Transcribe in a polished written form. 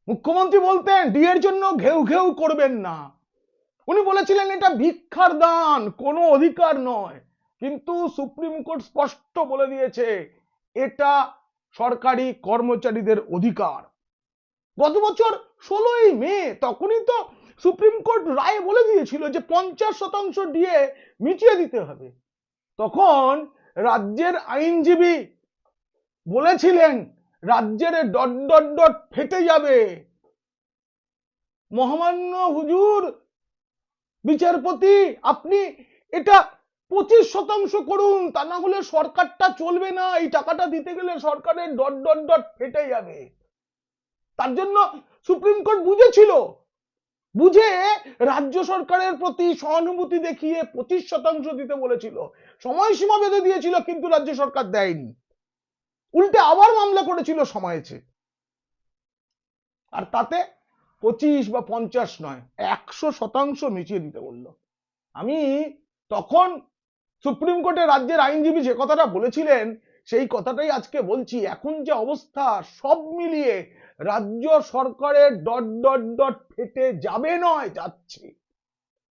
মুখ্যমন্ত্রী বলতেন ডি এর জন্য ঘেউ ঘেউ করবেন না, উনি বলেছিলেন এটা ভিক্ষার দান, কোনো অধিকার নয়। কিন্তু সুপ্রিম কোর্ট স্পষ্ট বলে দিয়েছে এটা সরকারি কর্মচারীদের অধিকার। গত বছর 16ই মে তখনই তো সুপ্রিম কোর্ট রায় বলে দিয়েছিল যে 50% ডিএ মিটিয়ে দিতে হবে। তখন রাজ্যের আইনজীবী বলেছিলেন রাজ্যের ডট ডট ডট ফেটে যাবে। মহামান্য হুজুর বিচারপতি, আপনি এটা 25% করুন, তা না হলে সরকারটা চলবে না, এই টাকাটা দিতে গেলে সরকারের ডট ডট ডট ফেটে যাবে। তার জন্য সুপ্রিম কোর্ট বুঝেছিল, বুঝে রাজ্য সরকারের প্রতি সহানুভূতি দেখিয়ে 25% দিতে বলেছিল, সময়সীমা বেঁধে দিয়েছিল, কিন্তু রাজ্য সরকার দেয়নি, উল্টে আবার মামলা করেছিল সময়েছে। আর তাতে 25 বা 50 নয়, 100% মিটিয়ে দিতে বললো। আমি তখন সুপ্রিম কোর্টে রাজ্যের আইনজীবী যে কথাটা বলেছিলেন সেই কথাটাই আজকে বলছি। এখন যে অবস্থা, সব মিলিয়ে রাজ্য সরকারের ডট ডট ডট ফেটে যাবে নয়, যাচ্ছে।